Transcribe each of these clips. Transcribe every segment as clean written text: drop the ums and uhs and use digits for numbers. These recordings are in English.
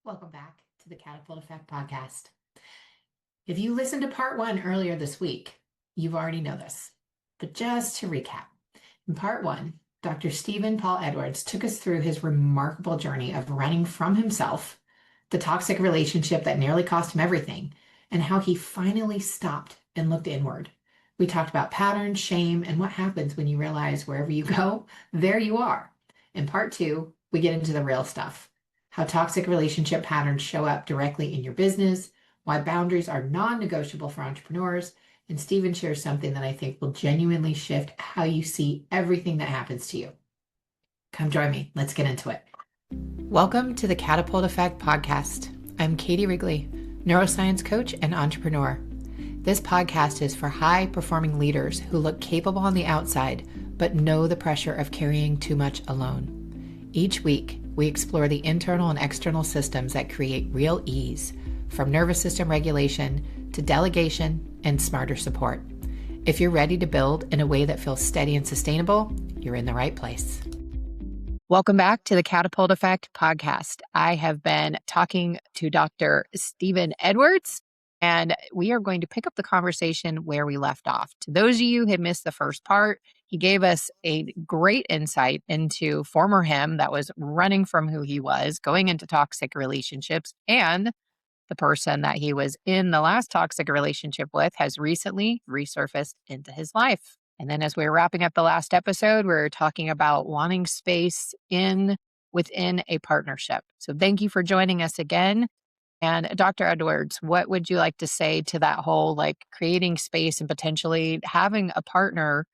Welcome back to the Catapult Effect podcast. If you listened to part one earlier this week, you've already know this. But just to recap, in part one, Dr. Stephen Paul Edwards took us through his remarkable journey of running from himself, the toxic relationship that nearly cost him everything, and how he finally stopped and looked inward. We talked about patterns, shame, and what happens when you realize wherever you go, there you are. In part two, we get into the real stuff, how toxic relationship patterns show up directly in your business, why boundaries are non-negotiable for entrepreneurs, and Stephen shares something that I think will genuinely shift how you see everything that happens to you. Come join me. Let's get into it. Welcome to the Catapult Effect podcast. I'm Katie Wrigley, neuroscience coach and entrepreneur. This podcast is for high-performing leaders who look capable on the outside, but know the pressure of carrying too much alone. Each week, we explore the internal and external systems that create real ease, from nervous system regulation to delegation and smarter support. If you're ready to build in a way that feels steady and sustainable, you're in the right place. Welcome back to the Catapult Effect podcast. I have been talking to Dr. Stephen Edwards, and we are going to pick up the conversation where we left off. To those of you who had missed the first part, he gave us a great insight into former him that was running from who he was, going into toxic relationships, and the person that he was in the last toxic relationship with has recently resurfaced into his life. And then as we were wrapping up the last episode, we were talking about wanting space within a partnership. So thank you for joining us again. And Dr. Edwards, what would you like to say to that whole creating space and potentially having a partner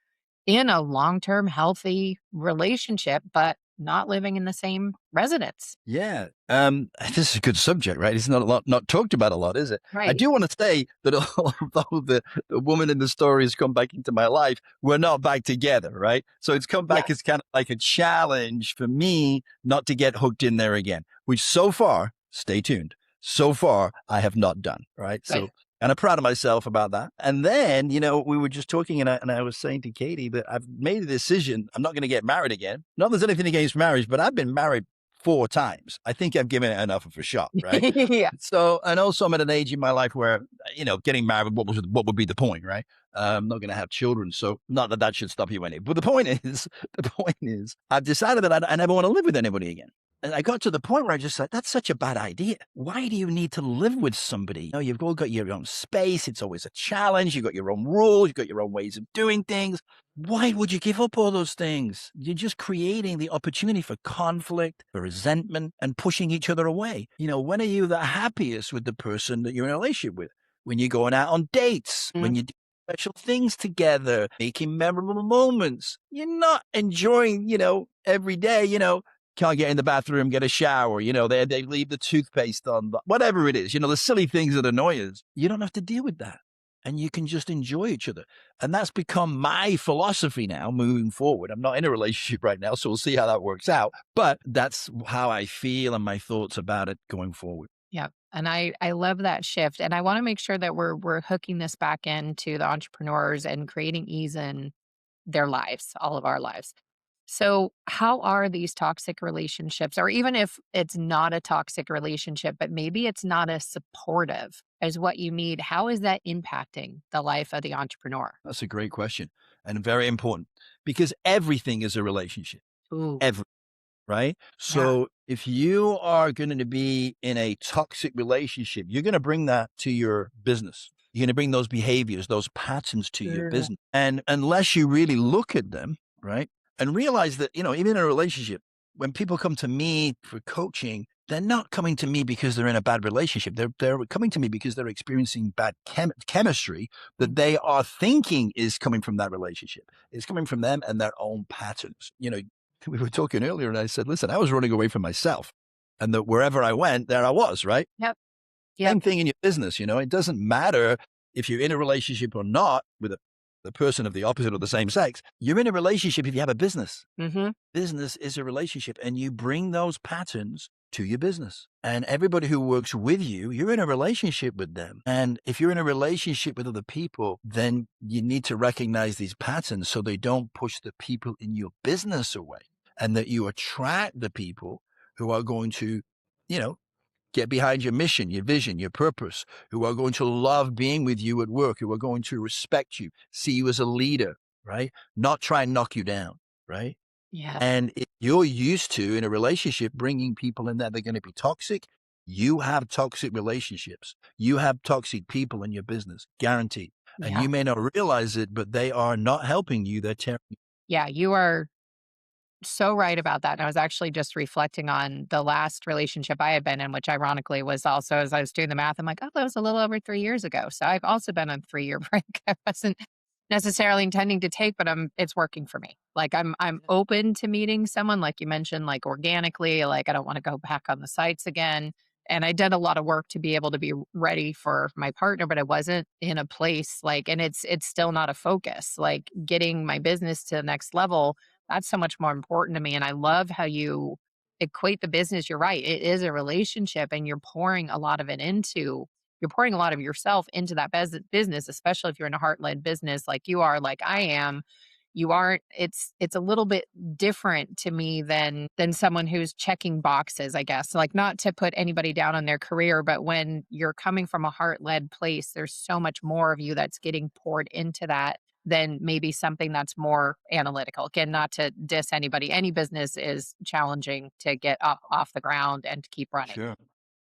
in a long-term healthy relationship, but not living in the same residence? Yeah. This is a good subject, right? It's not talked about a lot, is it? Right. I do want to say that although the woman in the story has come back into my life, we're not back together, right? So it's come back as kind of like a challenge for me not to get hooked in there again, which so far, stay tuned, so far I have not done, right? So, and I'm proud of myself about that. And then, we were just talking and I was saying to Katie that I've made a decision. I'm not going to get married again. Not that there's anything against marriage, but I've been married 4 times. I think I've given it enough of a shot, right? Yeah. So, and also I'm at an age in my life where, getting married, what would be the point, right? I'm not going to have children. So not that that should stop you anyway. But the point is, I've decided that I never want to live with anybody again. And I got to the point where I just said, that's such a bad idea. Why do you need to live with somebody? You've all got your own space. It's always a challenge. You've got your own rules. You've got your own ways of doing things. Why would you give up all those things? You're just creating the opportunity for conflict, for resentment, and pushing each other away. When are you the happiest with the person that you're in a relationship with? When you're going out on dates, when you do special things together, making memorable moments. You're not enjoying, every day, can't get in the bathroom, get a shower, they leave the toothpaste on, whatever it is, the silly things that annoy us. You don't have to deal with that. And you can just enjoy each other. And that's become my philosophy now moving forward. I'm not in a relationship right now, so we'll see how that works out. But that's how I feel and my thoughts about it going forward. Yeah. And I love that shift. And I want to make sure that we're hooking this back into the entrepreneurs and creating ease in their lives, all of our lives. So how are these toxic relationships, or even if it's not a toxic relationship, but maybe it's not as supportive as what you need, how is that impacting the life of the entrepreneur? That's a great question and very important because everything is a relationship. Ooh. Right? So if you are going to be in a toxic relationship, you're going to bring that to your business. You're going to bring those behaviors, those patterns to your business. And unless you really look at them, right? And realize that, even in a relationship, when people come to me for coaching, they're not coming to me because they're in a bad relationship. They're coming to me because they're experiencing bad chemistry that they are thinking is coming from that relationship. It's coming from them and their own patterns. We were talking earlier and I said, listen, I was running away from myself and that wherever I went, there I was, right? Yep. Same thing in your business. It doesn't matter if you're in a relationship or not with the person of the opposite or the same sex. You're in a relationship if you have a business. Mm-hmm. Business is a relationship and you bring those patterns to your business. And everybody who works with you, you're in a relationship with them. And if you're in a relationship with other people, then you need to recognize these patterns so they don't push the people in your business away and that you attract the people who are going to, get behind your mission, your vision, your purpose, who are going to love being with you at work, who are going to respect you, see you as a leader, right? Not try and knock you down, right? Yeah. And if you're used to, in a relationship, bringing people in that they're going to be toxic, you have toxic relationships. You have toxic people in your business, guaranteed. And Yeah. you may not realize it, but they are not helping you. They're tearing you. Yeah, you are so right about that. And I was actually just reflecting on the last relationship I had been in, which ironically was also as I was doing the math, I'm like, oh, that was a little over 3 years ago. So I've also been on a 3 year break. I wasn't necessarily intending to take, but it's working for me. Like I'm open to meeting someone, like you mentioned, like organically, like I don't want to go back on the sites again. And I did a lot of work to be able to be ready for my partner, but I wasn't in a place like, and it's still not a focus. Like getting my business to the next level, that's so much more important to me. And I love how you equate the business. You're right. It is a relationship and you're pouring a lot of yourself into that business, especially if you're in a heart led business like you are, like I am. You aren't, it's a little bit different to me than someone who's checking boxes, I guess. Like not to put anybody down on their career, but when you're coming from a heart led place, there's so much more of you that's getting poured into that than maybe something that's more analytical. Again, not to diss anybody. Any business is challenging to get up off the ground and to keep running. Sure.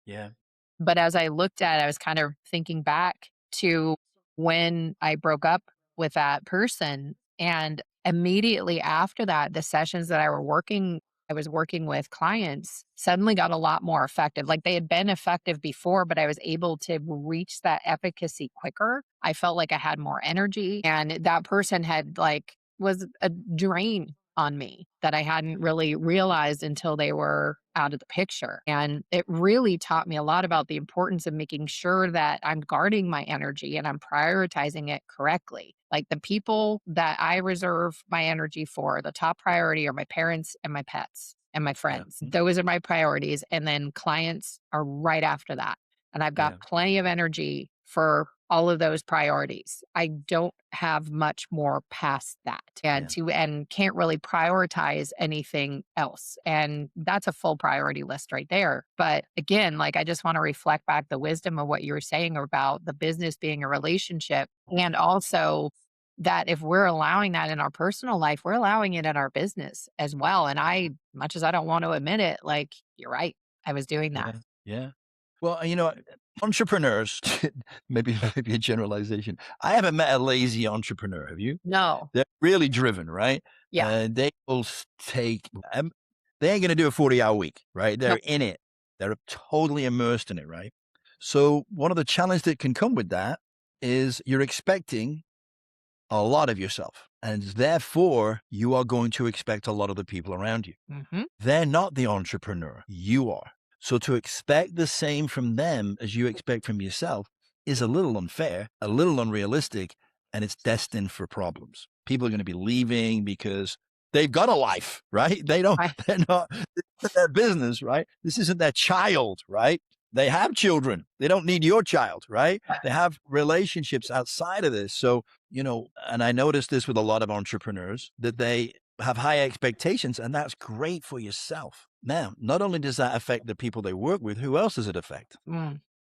Yeah. But as I looked at it, I was kind of thinking back to when I broke up with that person. And immediately after that, the sessions that I was working with clients suddenly got a lot more effective. Like they had been effective before, but I was able to reach that efficacy quicker. I felt like I had more energy and that person had was a drain on me that I hadn't really realized until they were out of the picture. And it really taught me a lot about the importance of making sure that I'm guarding my energy and I'm prioritizing it correctly. Like the people that I reserve my energy for, the top priority are my parents and my pets and my Yeah. friends. Those are my priorities. And then clients are right after that. And I've got Yeah. plenty of energy for all of those priorities. I don't have much more past that Yeah. and can't really prioritize anything else. And that's a full priority list right there. But again, like I just want to reflect back the wisdom of what you were saying about the business being a relationship and also that if we're allowing that in our personal life, we're allowing it in our business as well. And much as I don't want to admit it, like you're right, I was doing that. Yeah. Yeah. Well, entrepreneurs, maybe a generalization. I haven't met a lazy entrepreneur. Have you? No. They're really driven, right? Yeah. They will take. They ain't gonna do a 40-hour week, right? They're Nope. in it. They're totally immersed in it, right? So one of the challenges that can come with that is you're expecting a lot of yourself, and therefore you are going to expect a lot of the people around you. Hmm. They're not the entrepreneur. You are. So to expect the same from them as you expect from yourself is a little unfair, a little unrealistic, and it's destined for problems. People are going to be leaving because they've got a life, right? I, They're not, this isn't their business, right? This isn't their child, right? They have children. They don't need your child, right? They have relationships outside of this. So, and I noticed this with a lot of entrepreneurs that they have high expectations, and that's great for yourself. Now, not only does that affect the people they work with, who else does it affect?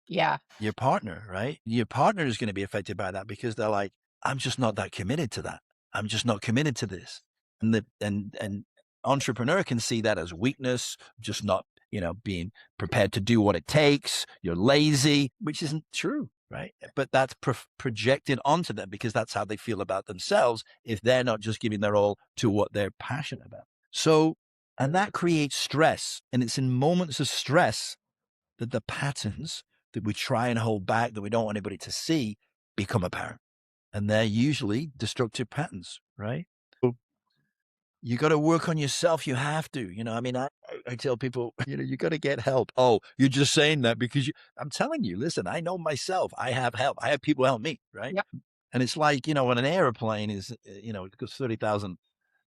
yeah. Your partner, right? Your partner is going to be affected by that because they're like, I'm just not that committed to that. I'm just not committed to this. And entrepreneur can see that as weakness, just not, being prepared to do what it takes. You're lazy, which isn't true, right? But that's projected onto them because that's how they feel about themselves if they're not just giving their all to what they're passionate about. So, and that creates stress. And it's in moments of stress that the patterns that we try and hold back that we don't want anybody to see become apparent. And they're usually destructive patterns, right? You got to work on yourself. You have to, I tell people, you got to get help. Oh, you're just saying that because I'm telling you, listen, I know myself. I have help. I have people help me. Right. Yep. And it's like, when an airplane is, it goes 30,000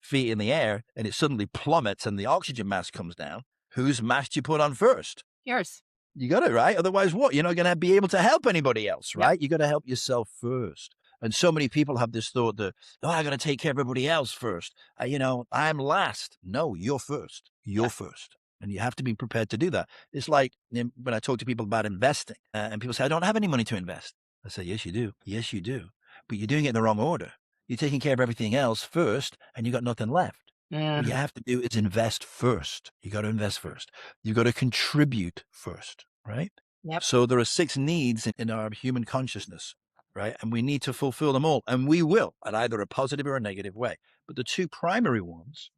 feet in the air and it suddenly plummets and the oxygen mask comes down. Whose mask do you put on first? Yours. You got it, right? Otherwise, what? You're not going to be able to help anybody else, Yep. right? You got to help yourself first. And so many people have this thought that, oh, I got to take care of everybody else first. I'm last. No, you're first. You're Yeah. first. And you have to be prepared to do that. It's like when I talk to people about investing and people say, I don't have any money to invest. I say, yes, you do. Yes, you do. But you're doing it in the wrong order. You're taking care of everything else first and you got nothing left. What you have to do is invest first. You got to invest first. You got to contribute first, right? Yep. So there are 6 needs in our human consciousness, right? And we need to fulfill them all. And we will, in either a positive or a negative way. But the 2 primary ones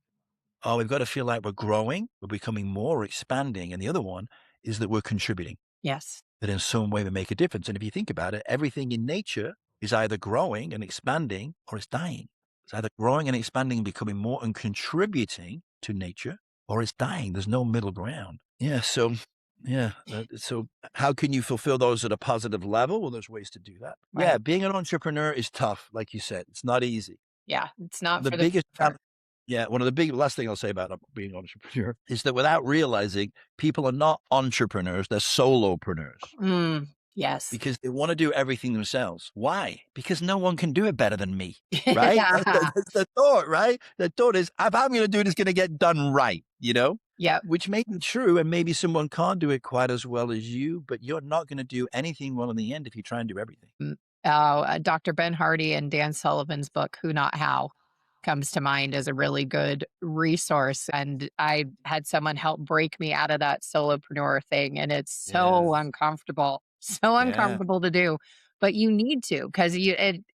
are we've got to feel like we're growing, we're becoming more, expanding. And the other one is that we're contributing, Yes. that in some way we make a difference. And if you think about it, everything in nature is either growing and expanding or it's dying. It's either growing and expanding, becoming more and contributing to nature, or it's dying. There's no middle ground. Yeah. So how can you fulfill those at a positive level? Well, there's ways to do that. Right. Yeah. Being an entrepreneur is tough. Like you said, it's not easy. Yeah. It's not The for the biggest faint of one of the big last thing I'll say about being an entrepreneur is that without realizing, people are not entrepreneurs, they're solopreneurs heart. Yes. because they want to do everything themselves. Why? Because no one can do it better than me, right? That's the thought, right? The thought is, if I'm going to do it, it's going to get done right, Yep. which may be true. And maybe someone can't do it quite as well as you, but you're not going to do anything well in the end if you try and do everything. Dr. Ben Hardy and Dan Sullivan's book, Who Not How, comes to mind as a really good resource. And I had someone help break me out of that solopreneur thing. And it's so uncomfortable, Yeah. to do. But you need to, because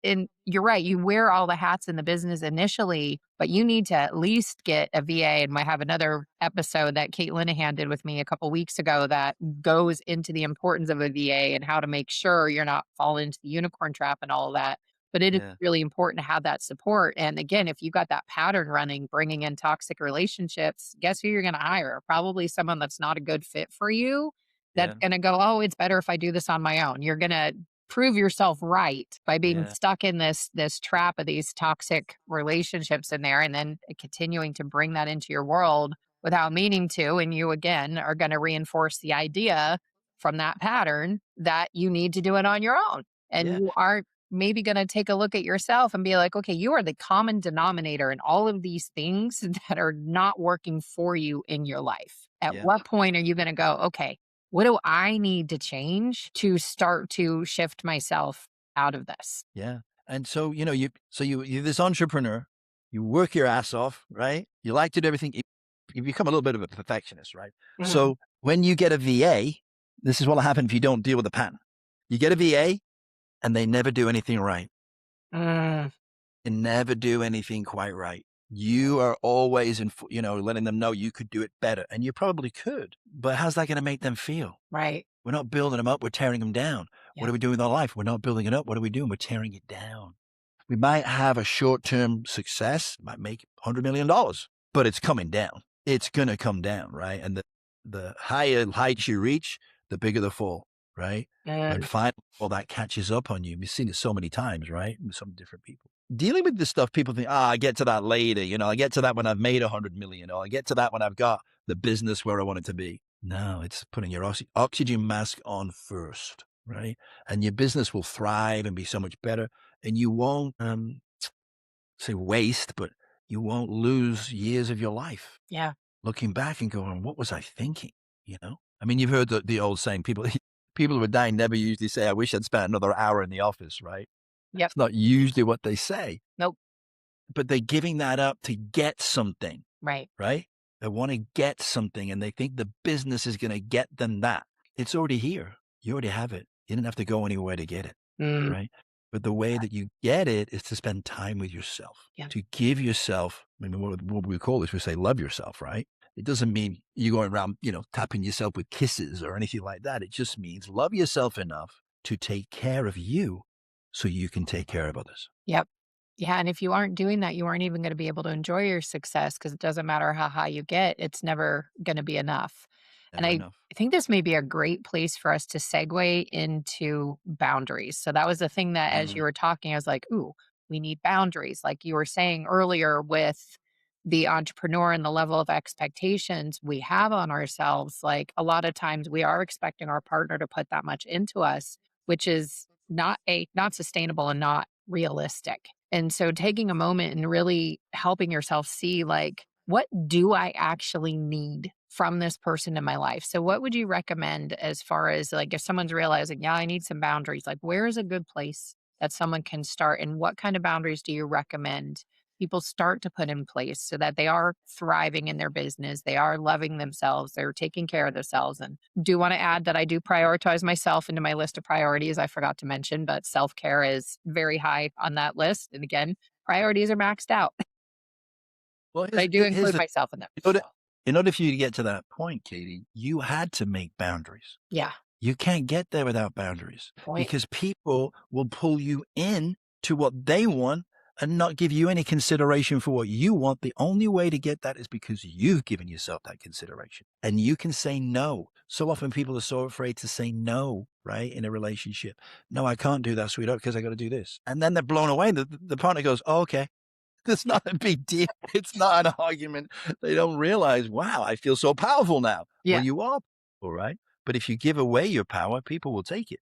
and you're right, you wear all the hats in the business initially, but you need to at least get a VA. And I have another episode that Kate Linehan did with me a couple weeks ago that goes into the importance of a VA and how to make sure you're not falling into the unicorn trap and all of that. But it is Yeah. really important to have that support. And again, if you got that pattern running, bringing in toxic relationships, guess who you're going to hire? Probably someone that's not a good fit for you. That's Yeah. going to go, oh, it's better if I do this on my own. You're going to prove yourself right by being Yeah. stuck in this trap of these toxic relationships in there, and then continuing to bring that into your world without meaning to. And you again are going to reinforce the idea from that pattern that you need to do it on your own. And Yeah. you aren't maybe going to take a look at yourself and be like, okay, you are the common denominator in all of these things that are not working for you in your life. At Yeah. what point are you going to go, okay, what do I need to change to start to shift myself out of this? Yeah. And so, you're this entrepreneur, you work your ass off, right? You like to do everything. You become a little bit of a perfectionist, right? Mhm. So when you get a VA, this is what will happen if you don't deal with the pattern. You get a VA and they never do anything right. Mm, They never do anything quite right. You are always letting them know you could do it better, and you probably could, but how's that going to make them feel? right. We're not building them up. We're tearing them down. What Yeah. are we doing with our life? We're not building it up. What are we doing? We're tearing it down. We might have a short-term success, might make $100 million, but it's coming down. It's going to come down, right? And the higher heights you reach, the bigger the fall, right? And Mm, finally, all that catches up on you. We've seen it so many times, right? With some different people. Dealing with this stuff, people think, I get to that later. I get to that when I've made 100 million, or I get to that when I've got the business where I want it to be. No, it's putting your oxygen mask on first, right? And your business will thrive and be so much better. And you won't say waste, but you won't lose years of your life yeah. looking back and going, what was I thinking? I mean, you've heard the old saying, people who are dying never usually say, I wish I'd spent another hour in the office, right? Yep. It's not usually what they say. Nope. But they're giving that up to get something, Right. right? They want to get something and they think the business is going to get them that. It's already here. You already have it. You didn't have to go anywhere to get it, Mm, right? But the way that you get it is to spend time with yourself, Yeah. to give yourself, I mean, what we call this, we say love yourself, right? It doesn't mean you going around, tapping yourself with kisses or anything like that. It just means love yourself enough to take care of you so you can take care of others. Yep. Yeah. And if you aren't doing that, you aren't even going to be able to enjoy your success, because it doesn't matter how high you get, it's never going to be enough. And Never I enough. think this may be a great place for us to segue into boundaries. So that was the thing that as you were talking, I was like, ooh, we need boundaries. Like you were saying earlier with the entrepreneur and the level of expectations we have on ourselves. Like a lot of times we are expecting our partner to put that much into us, which is not sustainable and not realistic. And so taking a moment and really helping yourself see, like, what do I actually need from this person in my life. So what would you recommend as far as like if someone's realizing, yeah, I need some boundaries, like where is a good place that someone can start and what kind of boundaries do you recommend people start to put in place so that they are thriving in their business, they are loving themselves, they're taking care of themselves. And do want to add that I do prioritize myself into my list of priorities. I forgot to mention, but self-care is very high on that list. And again, priorities are maxed out. Well, But I do here's include the myself in them. in order for you to get to that point, Katie, you had to make boundaries. Yeah. You can't get there without boundaries Point. because people will pull you in to what they want and not give you any consideration for what you want. The only way to get that is because you've given yourself that consideration and you can say no. So often people are so afraid to say no, right? In a relationship. No, I can't do that, sweetheart, because I got to do this. And then they're blown away. The partner goes, oh, okay. It's not a big deal. It's not an argument. They don't realize, wow, I feel so powerful now. Yeah. Well, you are powerful, right? But if you give away your power, people will take it.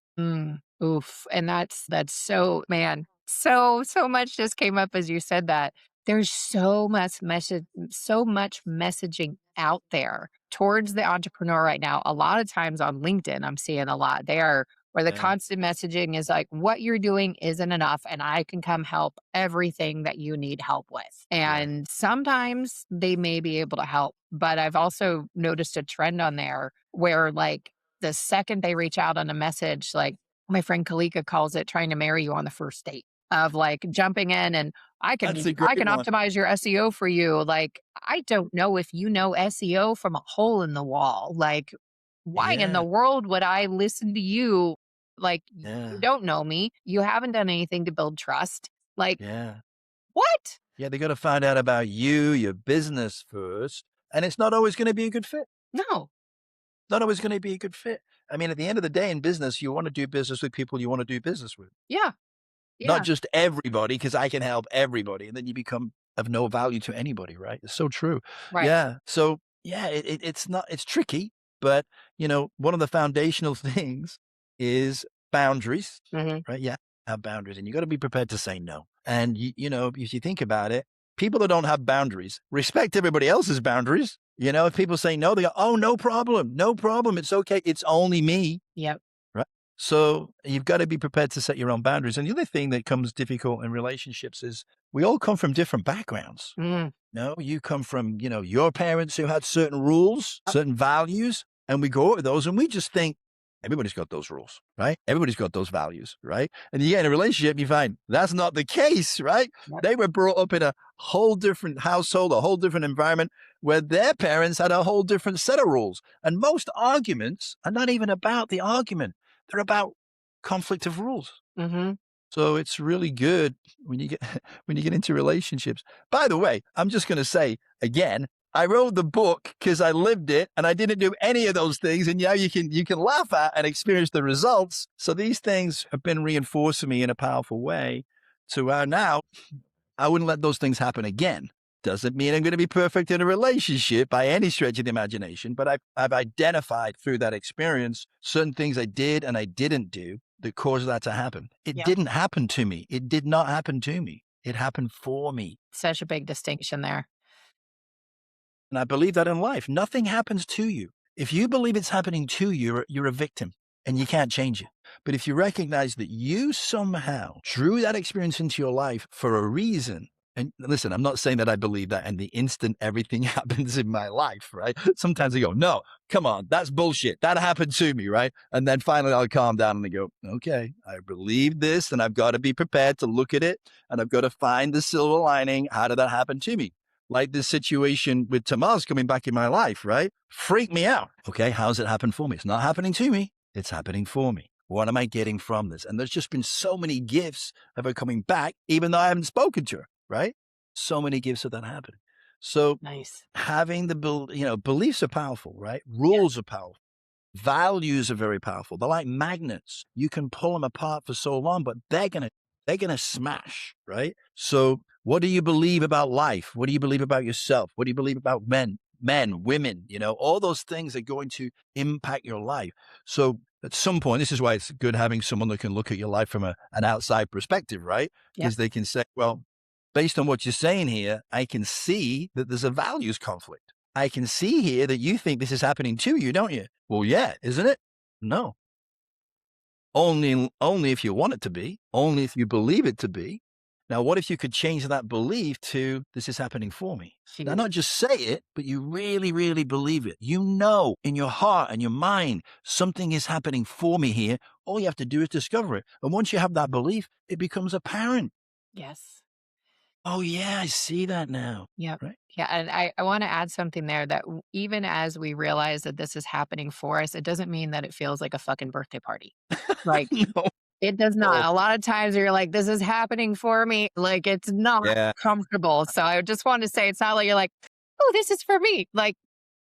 Oof. And that's so, man, so much just came up as you said that. There's so much messaging out there towards the entrepreneur right now. A lot of times on LinkedIn, I'm seeing a lot there where the Yeah. constant messaging is like, what you're doing isn't enough, and I can come help everything that you need help with. And sometimes they may be able to help, but I've also noticed a trend on there where like the second they reach out on a message, like my friend Kalika calls it trying to marry you on the first date of like jumping in and That's a I great can one. optimize your SEO for you. Like, I don't know if you know SEO from a hole in the wall. Like, why in the Yeah. world would I listen to you? Like, you Yeah. don't know me. You haven't done anything to build trust. Like, Yeah. what? Yeah. They got to find out about you, your business first. And it's not always going to be a good fit. No. Not always going to be a good fit. I mean, at the end of the day in business, you want to do business with people you want to do business with. Yeah. Not Yeah. just everybody, because I can help everybody. And then you become of no value to anybody, right? It's so true. Right. Yeah. So yeah, it's tricky, but one of the foundational things is boundaries, Mhm. right? Yeah. Have boundaries and you got to be prepared to say no. And if you think about it, people that don't have boundaries respect everybody else's boundaries. If people say no, they go, oh, no problem. No problem. It's okay. It's only me. Yep. Right. So you've got to be prepared to set your own boundaries. And the other thing that comes difficult in relationships is we all come from different backgrounds. Mm. No, you come from, your parents who had certain rules, certain values, and we go over those and we just think everybody's got those rules, right? Everybody's got those values, right? And you get in a relationship, you find that's not the case, right? Yep. They were brought up in a whole different household, a whole different environment where their parents had a whole different set of rules. And most arguments are not even about the argument. They're about conflict of rules. Mm-hmm. So it's really good when you get into relationships. By the way, I'm just going to say again, I wrote the book because I lived it and I didn't do any of those things. And now you can laugh at and experience the results. So these things have been reinforced for me in a powerful way to where now I wouldn't let those things happen again. Doesn't mean I'm going to be perfect in a relationship by any stretch of the imagination, but I've identified through that experience certain things I did and I didn't do that caused that to happen. It Yeah. didn't happen to me. It did not happen to me. It happened for me. Such a big distinction there. And I believe that in life. Nothing happens to you. If you believe it's happening to you, you're a victim and you can't change it. But if you recognize that you somehow drew that experience into your life for a reason, and listen, I'm not saying that I believe that and the instant everything happens in my life, right? Sometimes I go, no, come on, that's bullshit. That happened to me, right? And then finally I'll calm down and I go, okay, I believe this and I've got to be prepared to look at it and I've got to find the silver lining. How did that happen to me? Like this situation with Tomas coming back in my life, right? Freaked me out. Okay, how's it happen for me? It's not happening to me. It's happening for me. What am I getting from this? And there's just been so many gifts of her coming back, even though I haven't spoken to her, right? So many gifts of that happening. So Nice. having beliefs are powerful, right? Rules are powerful. Values are very powerful. They're like magnets. You can pull them apart for so long, but they're gonna smash, right? So what do you believe about life? What do you believe about yourself? What do you believe about men, women? All those things are going to impact your life. So at some point, this is why it's good having someone that can look at your life from an outside perspective, right? Because they can say, well, based on what you're saying here, I can see that there's a values conflict. I can see here that you think this is happening to you, don't you? Well, yeah, isn't it? No. Only if you want it to be, only if you believe it to be. Now, what if you could change that belief to this is happening for me? Now, Huge. not just say it, but you really, really believe it. You know in your heart and your mind, something is happening for me here. All you have to do is discover it. And once you have that belief, it becomes apparent. Yes. Oh, yeah, I see that now. Yep. Right? Yeah. And I want to add something there that even as we realize that this is happening for us, it doesn't mean that it feels like a fucking birthday party. Like, No. it does not. Oh, A lot of times you're like, this is happening for me. Like, it's not yeah. comfortable. So I just want to say, it's not like you're like, oh, this is for me. Like,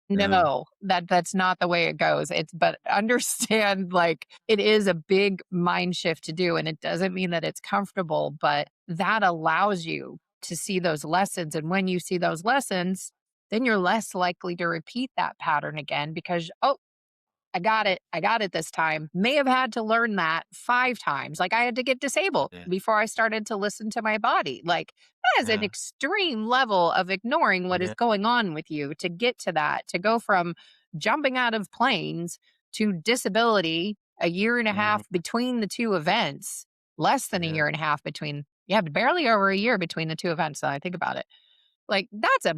No. no, that's not the way it goes. It's, but understand, like, it is a big mind shift to do. And it doesn't mean that it's comfortable, but that allows you to see those lessons. And when you see those lessons, then you're less likely to repeat that pattern again because, oh, I got it. I got it this time. May have had to learn that 5 times. Like, I had to get disabled Yeah. before I started to listen to my body. Like, that is an Yeah. extreme level of ignoring what is Yeah. going on with you to get to that, to go from jumping out of planes to disability, a year and a Mhm. half between the 2 events, less than a Yeah. year and a half between, yeah, barely over a year between the 2 events. So I think about it. Like, that's a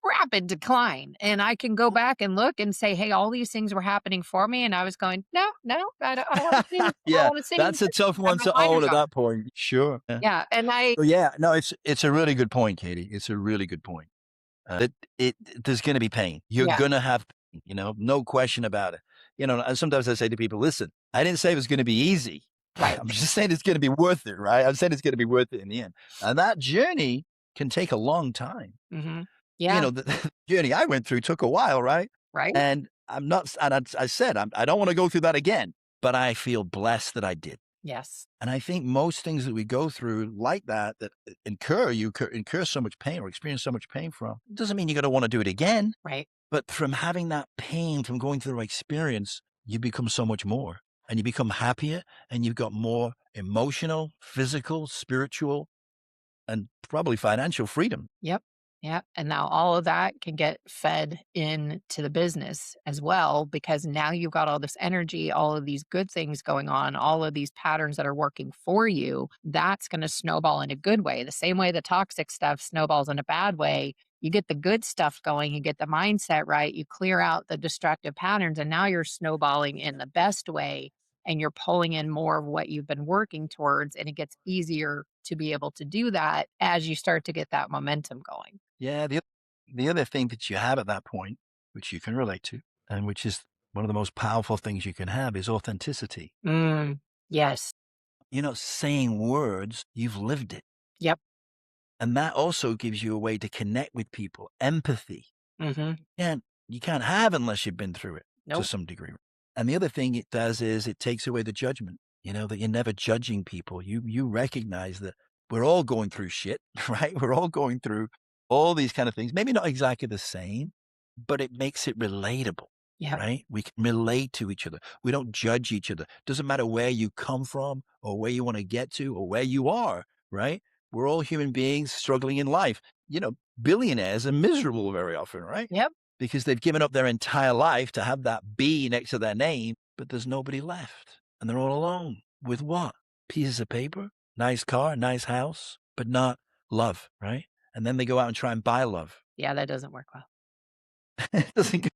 rapid decline. And I can go back and look and say, hey, all these things were happening for me. And I was going, no, no, I don't want to see, I don't Yeah, want to see that's a this. tough Have one my to own blinders at on. that point. Sure. Yeah. Yeah. And So yeah, no, it's a really good point, Katie. It's a really good point. It there's going to be pain. You're yeah, going to have pain, no question about it. And sometimes I say to people, listen, I didn't say it was going to be easy. right. I'm just saying it's going to be worth it, right? I'm saying it's going to be worth it in the end. And that journey can take a long time. Hmm. Yeah. The journey I went through took a while, right? Right. And I'm not, and I said, I don't want to go through that again, but I feel blessed that I did. Yes. And I think most things that we go through like that incur so much pain or experience so much pain from, doesn't mean you're going to want to do it again. Right. But from having that pain, from going through experience, you become so much more and you become happier and you've got more emotional, physical, spiritual, and probably financial freedom. Yep. Yep. And now all of that can get fed into the business as well, because now you've got all this energy, all of these good things going on, all of these patterns that are working for you. That's going to snowball in a good way. The same way the toxic stuff snowballs in a bad way. You get the good stuff going, you get the mindset right, you clear out the destructive patterns, and now you're snowballing in the best way and you're pulling in more of what you've been working towards. And it gets easier to be able to do that as you start to get that momentum going. Yeah. The other thing that you have at that point, which you can relate to, and which is one of the most powerful things you can have, is authenticity. Yes. Saying words, you've lived it. Yep. And that also gives you a way to connect with people, empathy. Hmm. You can't have unless you've been through it to Nope. some degree. And the other thing it does is it takes away the judgment, that you're never judging people. You recognize that we're all going through shit, right? We're all going through all these kind of things. Maybe not exactly the same, but it makes it relatable, Yep. right? We can relate to each other. We don't judge each other. Doesn't matter where you come from or where you want to get to or where you are, right? We're all human beings struggling in life. Billionaires are miserable very often, right? Yep. Because they've given up their entire life to have that B next to their name, but there's nobody left. And they're all alone with what? Pieces of paper, nice car, nice house, but not love, right? And then they go out and try and buy love. Yeah, that doesn't work well. It doesn't go.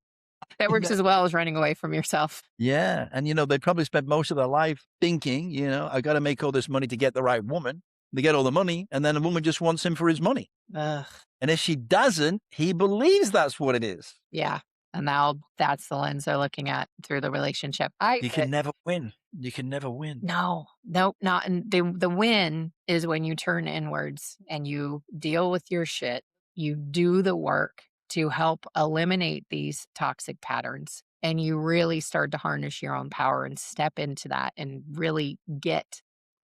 That works as well as running away from yourself. Yeah. And, they probably spent most of their life thinking, I got to make all this money to get the right woman. They get all the money, and then the woman just wants him for his money. Ugh. And if she doesn't, he believes that's what it is. Yeah. And now that's the lens they're looking at through the relationship. You can never win. You can never win. No, nope, not. And the win is when you turn inwards and you deal with your shit. You do the work to help eliminate these toxic patterns. And you really start to harness your own power and step into that and really get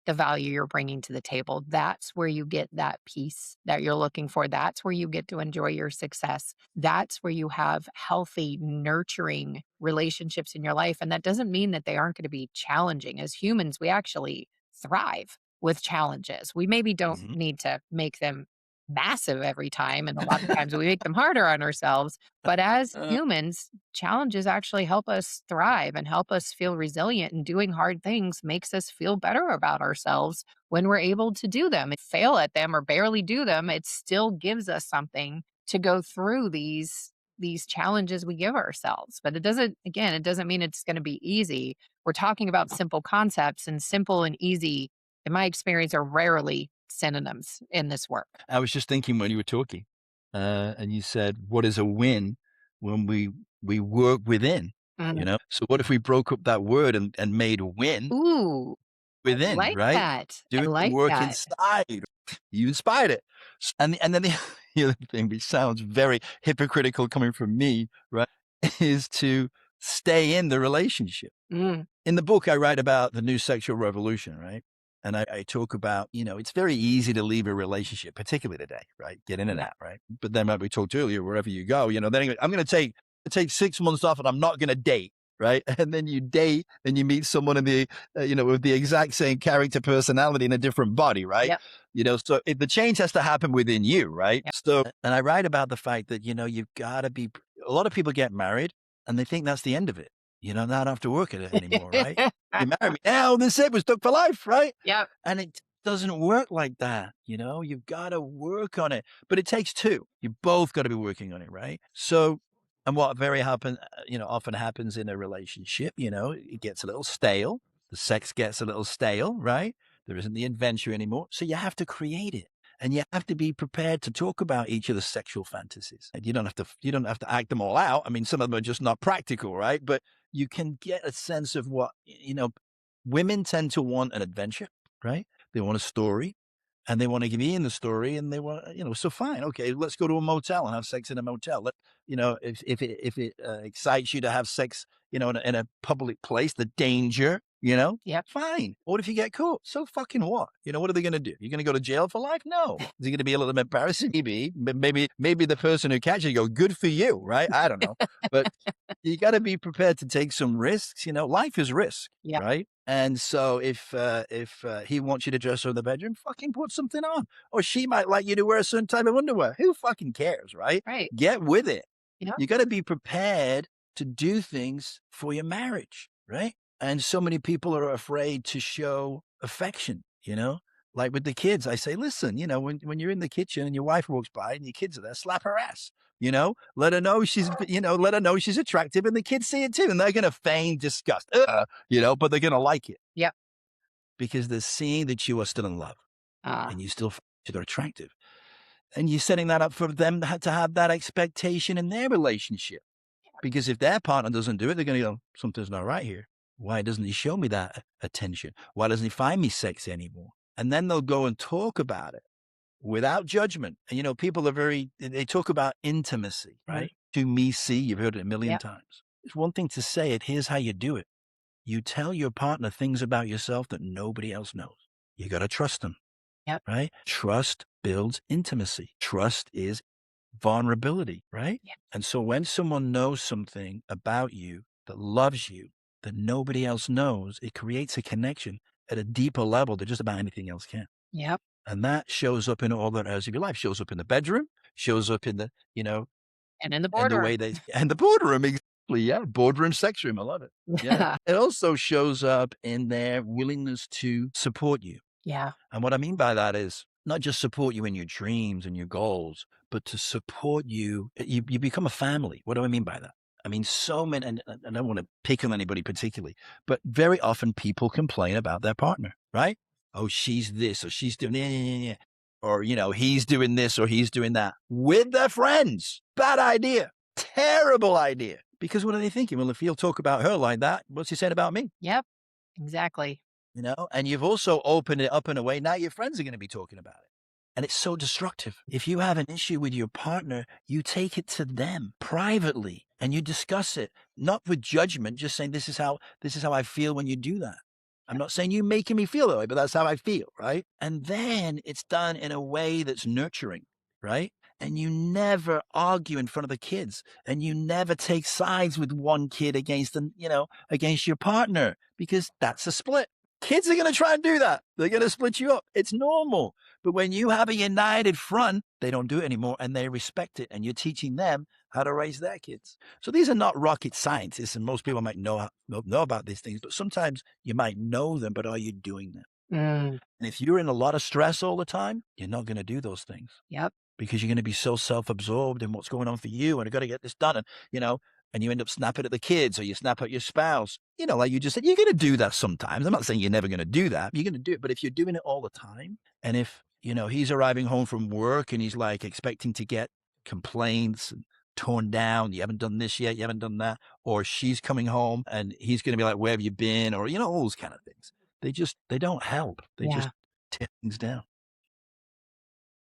the value you're bringing to the table. That's where you get that peace that you're looking for. That's where you get to enjoy your success. That's where you have healthy, nurturing relationships in your life. And that doesn't mean that they aren't going to be challenging. As humans, we actually thrive with challenges. We maybe don't Mhm. need to make them massive every time. And a lot of times we make them harder on ourselves. But as humans, challenges actually help us thrive and help us feel resilient. And doing hard things makes us feel better about ourselves when we're able to do them. If we fail at them or barely do them, it still gives us something to go through these challenges we give ourselves. But it doesn't mean it's going to be easy. We're talking about simple concepts, and simple and easy, in my experience, are rarely synonyms in this work. I was just thinking when you were talking, and you said, "What is a win when we work within?" Mm. So what if we broke up that word and made win Ooh, I within, like right? that. I Doing the like work that. inside. You inspired it. And then the other thing, which sounds very hypocritical coming from me, right, is to stay in the relationship. Mm, In the book, I write about the new sexual revolution, right? And I talk about, it's very easy to leave a relationship, particularly today, right? Get in and yeah. out, right? But then, like we talked earlier, wherever you go, then I'm going to take 6 months off, and I'm not going to date, right? And then you date, and you meet someone in the, with the exact same character, personality in a different body, right? Yep. So if the change has to happen within you, right? Yep. So, and I write about the fact that you've got to be. A lot of people get married, and they think that's the end of it. Not have to work at it anymore, right? You marry me now, this it was stuck for life, right? Yep. And it doesn't work like that. You've got to work on it, but it takes two. You both got to be working on it, right? So, and what often happens in a relationship, it gets a little stale. The sex gets a little stale, right? There isn't the adventure anymore. So you have to create it. And you have to be prepared to talk about each of the sexual fantasies. And you don't have to act them all out. I mean, some of them are just not practical, right? But you can get a sense of what, women tend to want an adventure, right? They want a story, and they want to be in the story, and they want, so fine. Okay, let's go to a motel and have sex in a motel. If it excites you to have sex, in a public place, the danger, Yep. fine. What if you get caught? So fucking what? What are they going to do? You're going to go to jail for life? No. Is it going to be a little bit embarrassing? Maybe the person who catches you go, good for you, right? I don't know. But you got to be prepared to take some risks. Life is risk, Yep. right? And so if he wants you to dress her in the bedroom, fucking put something on. Or she might like you to wear a certain type of underwear. Who fucking cares, right? Right. Get with it. Yep. You got to be prepared to do things for your marriage, right? And so many people are afraid to show affection, like with the kids. I say, listen, when you're in the kitchen and your wife walks by and your kids are there, slap her ass, let her know she's attractive, and the kids see it too. And they're going to feign disgust, but they're going to like it. Yep. Because they're seeing that you are still in love and you still find they're attractive. And you're setting that up for them to have that expectation in their relationship. Because if their partner doesn't do it, they're going to go, something's not right here. Why doesn't he show me that attention? Why doesn't he find me sexy anymore? And then they'll go and talk about it without judgment. And, people they talk about intimacy, right? To me, see, you've heard it a million times. It's one thing to say it. Here's how you do it. You tell your partner things about yourself that nobody else knows. You got to trust them, right? Trust builds intimacy. Trust is vulnerability, right? Yep. And so when someone knows something about you, that loves you, that nobody else knows, it creates a connection at a deeper level that just about anything else can. Yep. And that shows up in all the areas of your life. Shows up in the bedroom, shows up in the, And in the and the boardroom. way and the boardroom, exactly. Yeah. Boardroom, sex room. I love it. Yeah. It also shows up in their willingness to support you. Yeah. And what I mean by that is not just support you in your dreams and your goals, but to support you. You become a family. What do I mean by that? I mean, so many, and I don't want to pick on anybody particularly, but very often people complain about their partner, right? Oh, she's this, or she's doing, yeah. Or, he's doing this or he's doing that with their friends. Bad idea. Terrible idea. Because what are they thinking? Well, if he'll talk about her like that, what's he saying about me? Yep. Exactly. And you've also opened it up in a way. Now your friends are going to be talking about it. And it's so destructive. If you have an issue with your partner, you take it to them privately and you discuss it, not with judgment, just saying, this is how I feel when you do that. I'm not saying you making me feel that way, but that's how I feel, right? And then it's done in a way that's nurturing, right? And you never argue in front of the kids, and you never take sides with one kid against your partner, because that's a split. Kids are going to try and do that. They're going to split you up. It's normal. But when you have a united front, they don't do it anymore and they respect it. And you're teaching them how to raise their kids. So these are not rocket scientists. And most people might know about these things, but sometimes you might know them, but are you doing them? Mm, And if you're in a lot of stress all the time, you're not going to do those things yep. because you're going to be so self-absorbed in what's going on for you. And I got to get this done. And, and you end up snapping at the kids or you snap at your spouse. Like you just said, you're going to do that sometimes. I'm not saying you're never going to do that. You're going to do it. But if you're doing it all the time, and if, he's arriving home from work and he's like expecting to get complaints and torn down, you haven't done this yet, you haven't done that, or she's coming home and he's going to be like, where have you been? Or, all those kind of things. They don't help. They Yeah. just tear things down.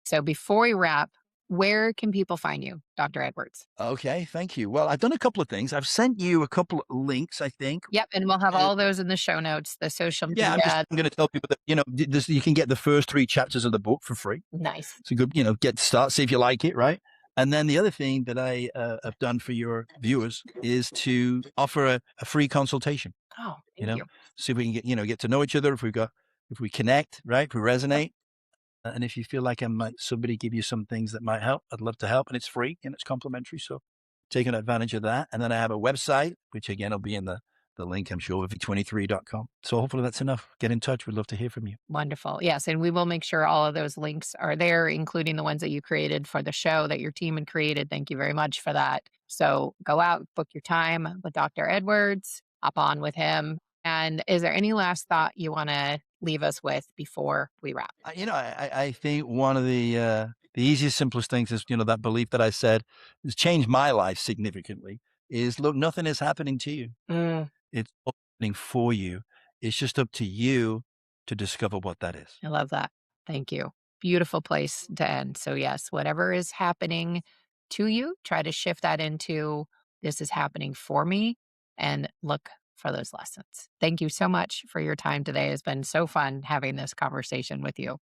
So before we wrap, where can people find you, Dr. Edwards? Okay, thank you. Well, I've done a couple of things. I've sent you a couple of links, I think. Yep. And we'll have all those in the show notes, the social Yeah, media. I'm going to tell people that, you can get the first 3 chapters of the book for free. Nice. So good, get to start, see if you like it, right? And then the other thing that I have done for your viewers is to offer a free consultation. Oh, thank you. See if we can get to know each other, if we connect, right? If we resonate. And if you feel like somebody give you some things that might help, I'd love to help. And it's free and it's complimentary. So taking advantage of that. And then I have a website, which again will be in the link, I'm sure, v23.com. So hopefully that's enough. Get in touch. We'd love to hear from you. Wonderful. Yes. And we will make sure all of those links are there, including the ones that you created for the show that your team had created. Thank you very much for that. So go out, book your time with Dr. Edwards, hop on with him. And is there any last thought you want to leave us with before we wrap? I think one of the easiest, simplest things is, that belief that I said has changed my life significantly is, look, nothing is happening to you. It's happening for you. It's just up to you to discover what that is. I love that. Thank you. Beautiful place to end. So yes, whatever is happening to you, try to shift that into this is happening for me and look for those lessons. Thank you so much for your time today. It's been so fun having this conversation with you.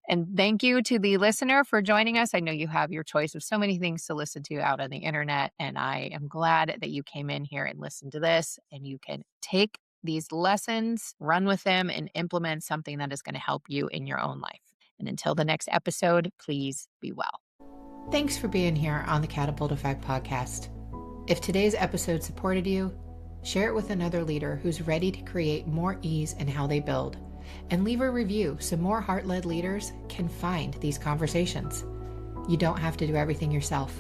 And thank you to the listener for joining us. I know you have your choice of so many things to listen to out on the internet, and I am glad that you came in here and listened to this, and you can take these lessons, run with them, and implement something that is going to help you in your own life. And until the next episode, please be well. Thanks for being here on the Catapult Effect podcast. If today's episode supported you, share it with another leader who's ready to create more ease in how they build, and leave a review so more heart-led leaders can find these conversations. You don't have to do everything yourself.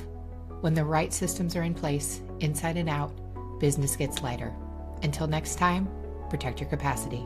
When the right systems are in place, inside and out, business gets lighter. Until next time, protect your capacity.